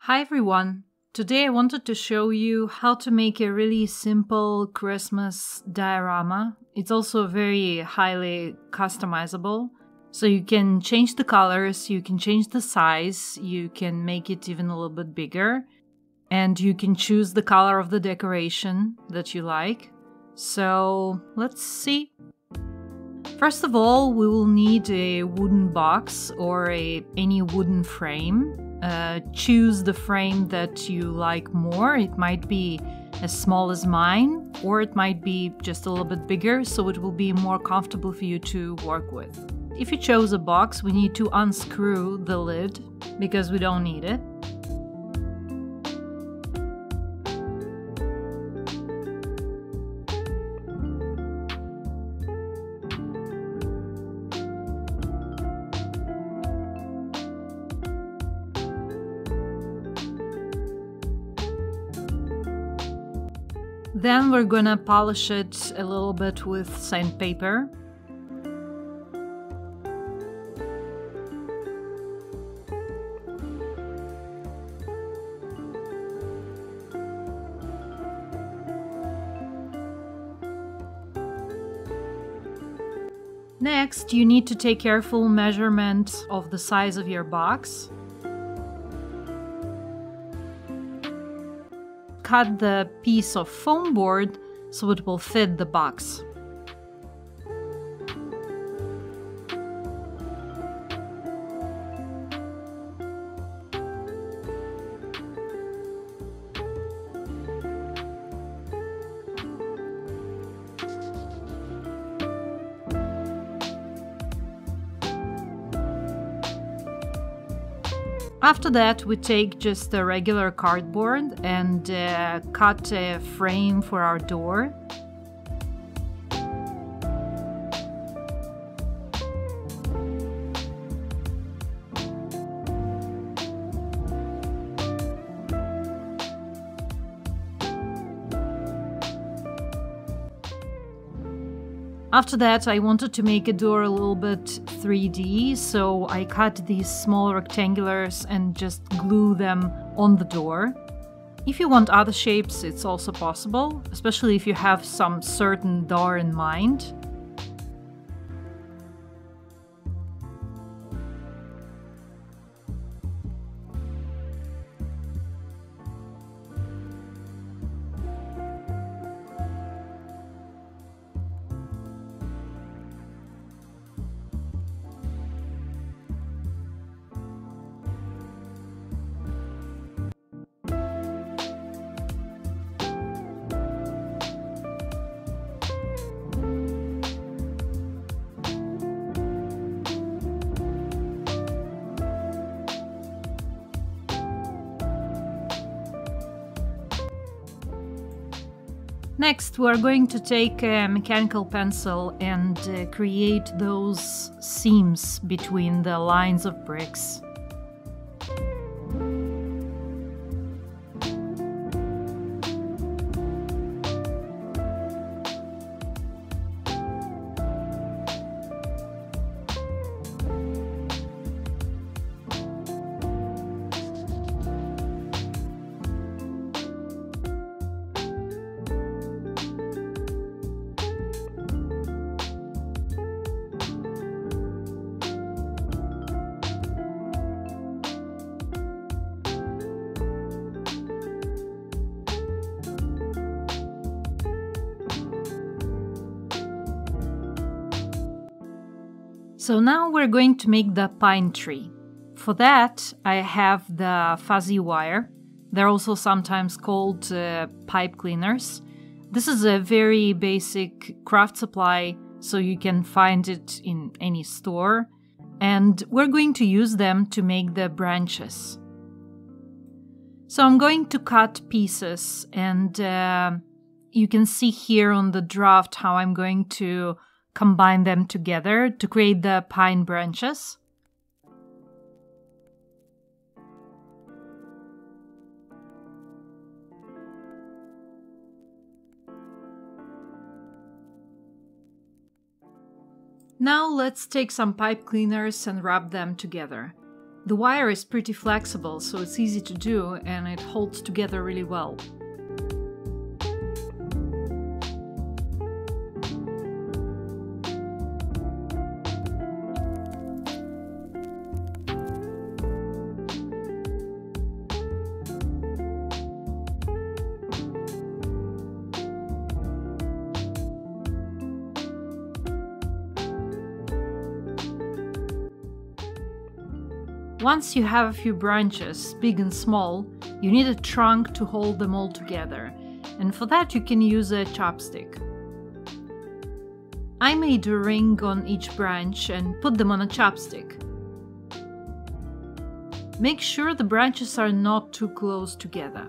Hi everyone! Today I wanted to show you how to make a really simple Christmas diorama. It's also very highly customizable. So you can change the colors, you can change the size, you can make it even a little bit bigger, and you can choose the color of the decoration that you like. So let's see. First of all, we will need a wooden box or any wooden frame. Choose the frame that you like more. It might be as small as mine, or it might be just a little bit bigger, so it will be more comfortable for you to work with. If you chose a box, we need to unscrew the lid because we don't need it. Then we're gonna polish it a little bit with sandpaper. Next, you need to take careful measurement of the size of your box. Cut the piece of foam board so it will fit the box. After that, we take just a regular cardboard and cut a frame for our door. After that, I wanted to make a door a little bit 3D, so I cut these small rectangulars and just glue them on the door. If you want other shapes, it's also possible, especially if you have some certain door in mind. Next, we're going to take a mechanical pencil and create those seams between the lines of bricks. So now we're going to make the pine tree. For that, I have the fuzzy wire. They're also sometimes called pipe cleaners. This is a very basic craft supply, so you can find it in any store. And we're going to use them to make the branches. So I'm going to cut pieces, and you can see here on the draft how I'm going to combine them together to create the pine branches. Now let's take some pipe cleaners and rub them together. The wire is pretty flexible, so it's easy to do and it holds together really well. Once you have a few branches, big and small, you need a trunk to hold them all together, and for that you can use a chopstick. I made a ring on each branch and put them on a chopstick. Make sure the branches are not too close together.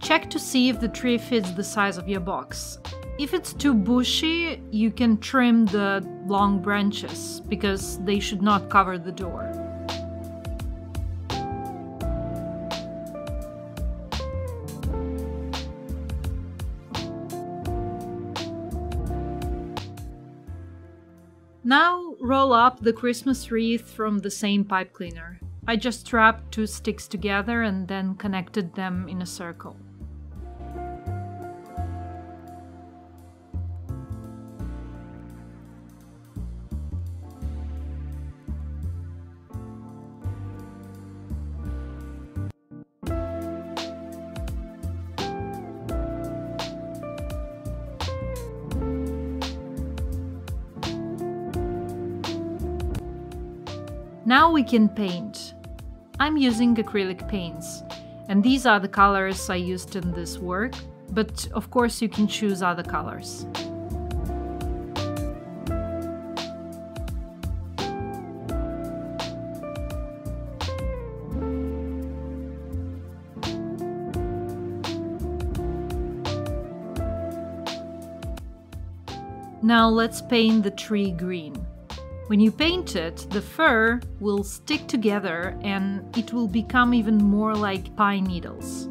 Check to see if the tree fits the size of your box. If it's too bushy, you can trim the long branches, because they should not cover the door. Now roll up the Christmas wreath from the same pipe cleaner. I just wrapped 2 sticks together and then connected them in a circle. Now we can paint. I'm using acrylic paints, and these are the colors I used in this work, but of course you can choose other colors. Now let's paint the tree green. When you paint it, the fur will stick together and it will become even more like pine needles.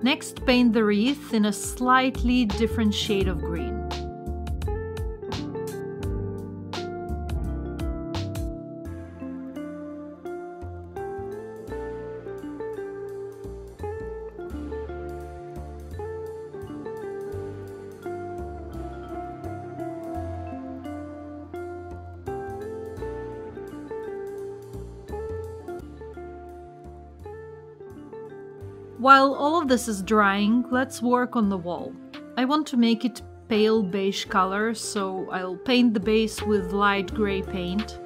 Next, paint the wreath in a slightly different shade of green. While all of this is drying, let's work on the wall. I want to make it pale beige color, so I'll paint the base with light gray paint.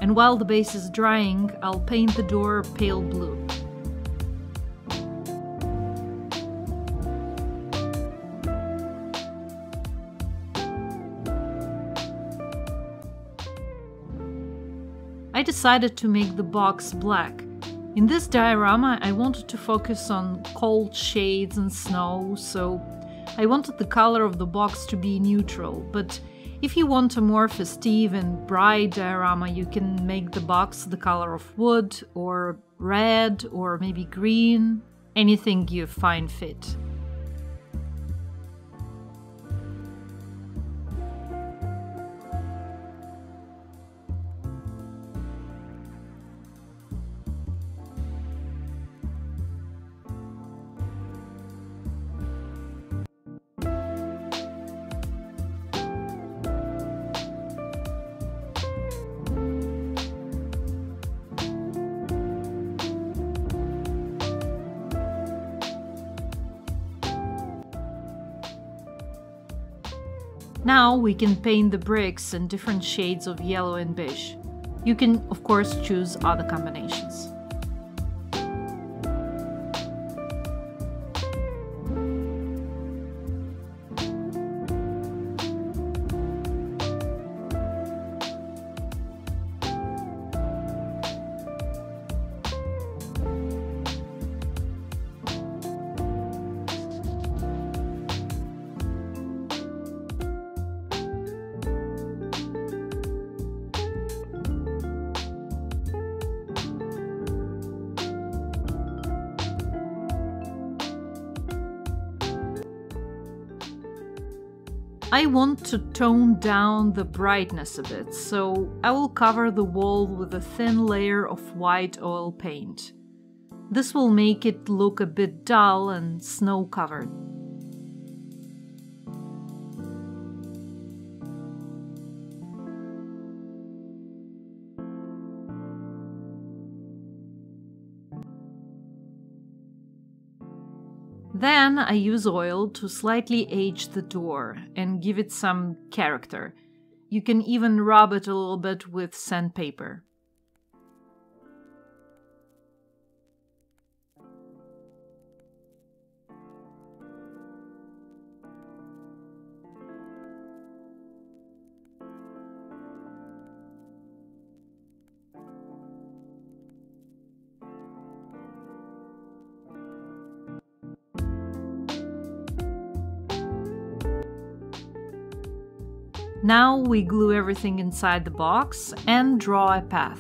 And while the base is drying, I'll paint the door pale blue. I decided to make the box black. In this diorama, I wanted to focus on cold shades and snow, so I wanted the color of the box to be neutral, but if you want a more festive and bright diorama, you can make the box the color of wood, or red, or maybe green, anything you find fit. Now we can paint the bricks in different shades of yellow and beige. You can, of course, choose other combinations. I want to tone down the brightness a bit, so I will cover the wall with a thin layer of white oil paint. This will make it look a bit dull and snow-covered. Then I use oil to slightly age the door and give it some character. You can even rub it a little bit with sandpaper. Now we glue everything inside the box and draw a path.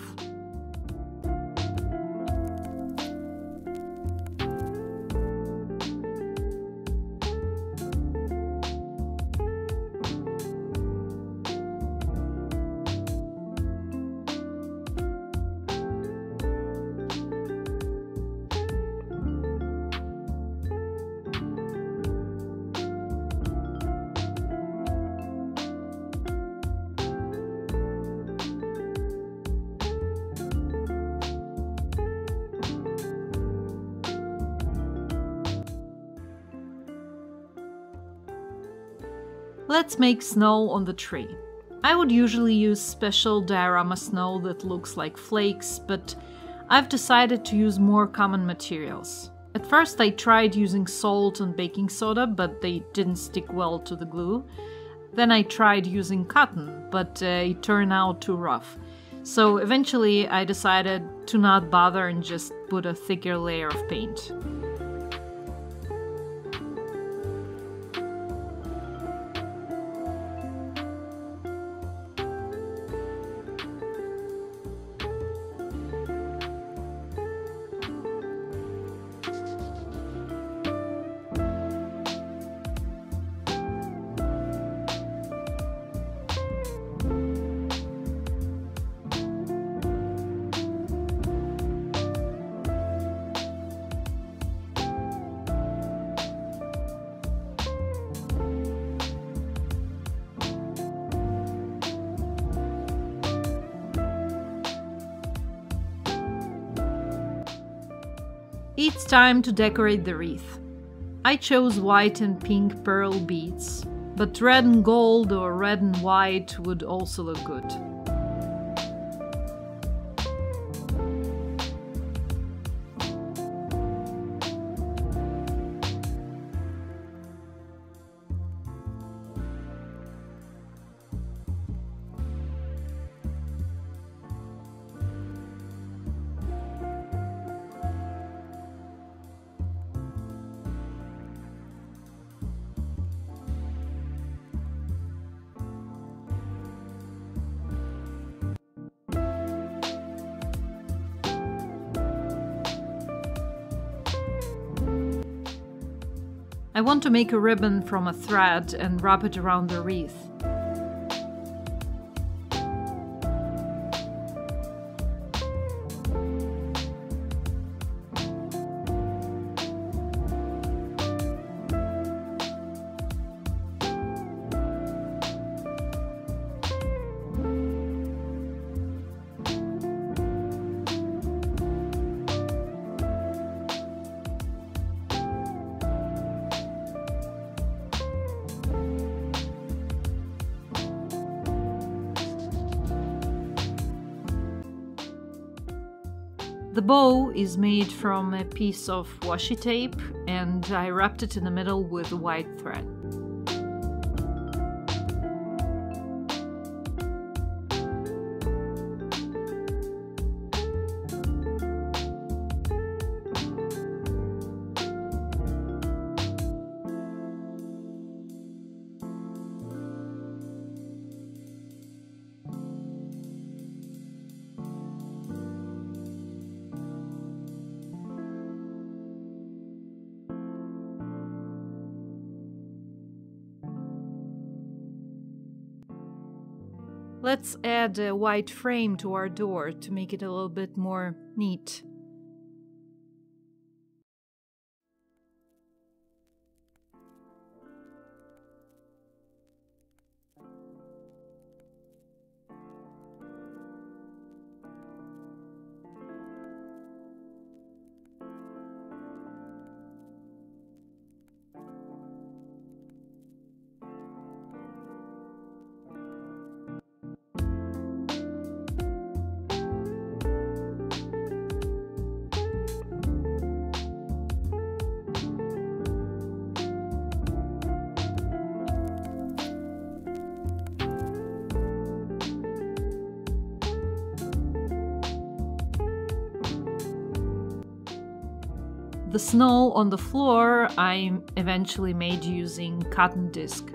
Let's make snow on the tree. I would usually use special diorama snow that looks like flakes, but I've decided to use more common materials. At first I tried using salt and baking soda, but they didn't stick well to the glue. Then I tried using cotton, but it turned out too rough. So eventually I decided to not bother and just put a thicker layer of paint. It's time to decorate the wreath. I chose white and pink pearl beads, but red and gold or red and white would also look good. I want to make a ribbon from a thread and wrap it around the wreath. The bow is made from a piece of washi tape, and I wrapped it in the middle with white thread. Let's add a white frame to our door to make it a little bit more neat. The snow on the floor I eventually made using cotton disc.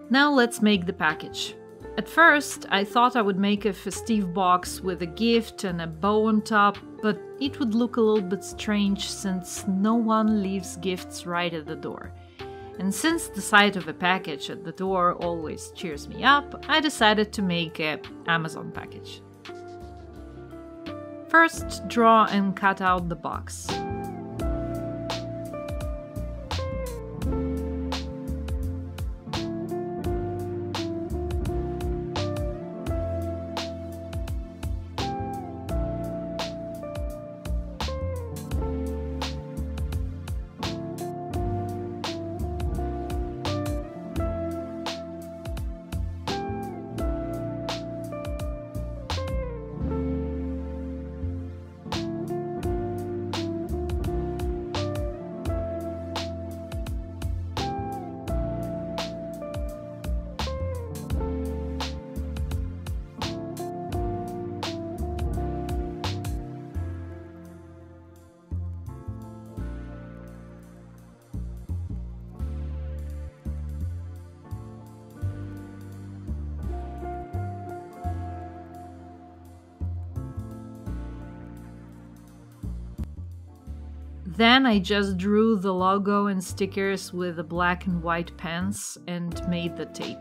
Now let's make the package. At first, I thought I would make a festive box with a gift and a bow on top, but it would look a little bit strange since no one leaves gifts right at the door. And since the sight of a package at the door always cheers me up, I decided to make an Amazon package. First, draw and cut out the box. Then I just drew the logo and stickers with the black and white pens and made the tape.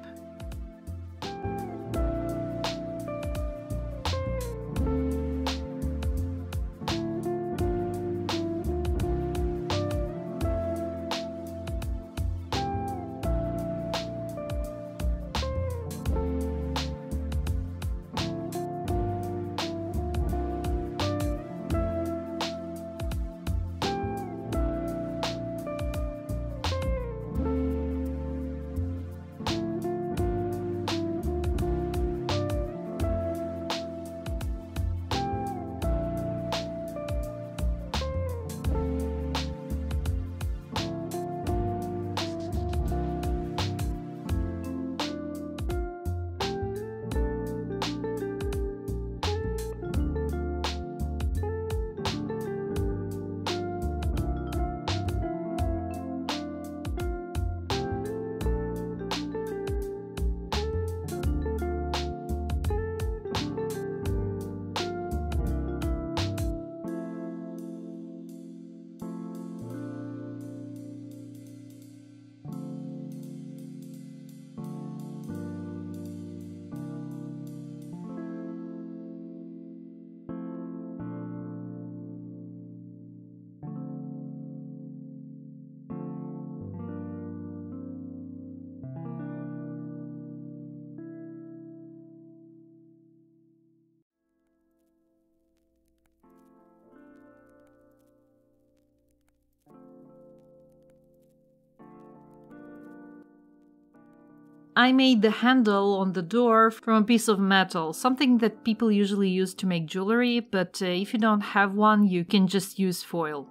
I made the handle on the door from a piece of metal, something that people usually use to make jewelry, but if you don't have one, you can just use foil.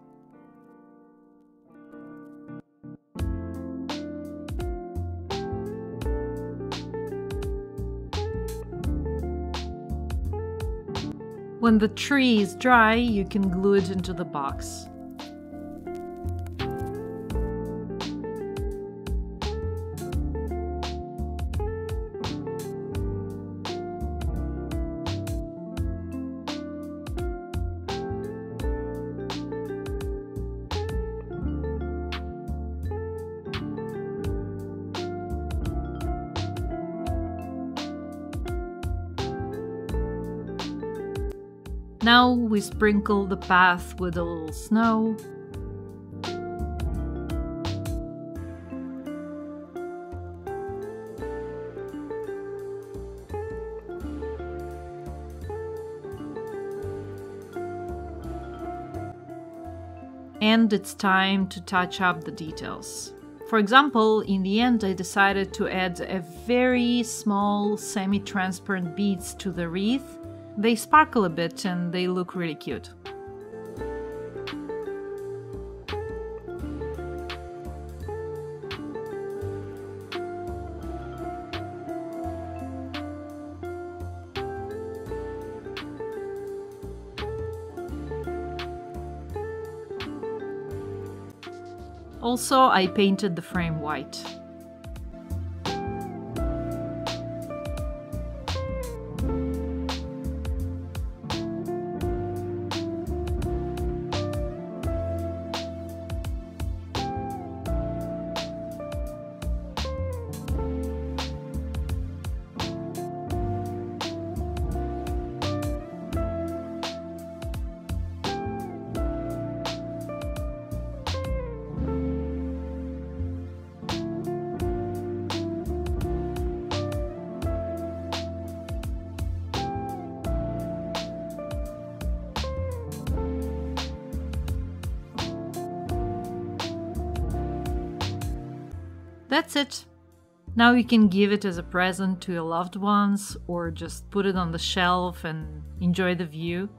When the tree is dry, you can glue it into the box. Now we sprinkle the path with a little snow. And it's time to touch up the details. For example, in the end I decided to add a very small semi-transparent beads to the wreath. They sparkle a bit and they look really cute. Also, I painted the frame white. That's it. Now you can give it as a present to your loved ones or just put it on the shelf and enjoy the view.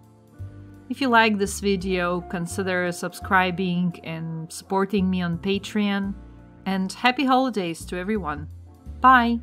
If you like this video, consider subscribing and supporting me on Patreon. And happy holidays to everyone. Bye!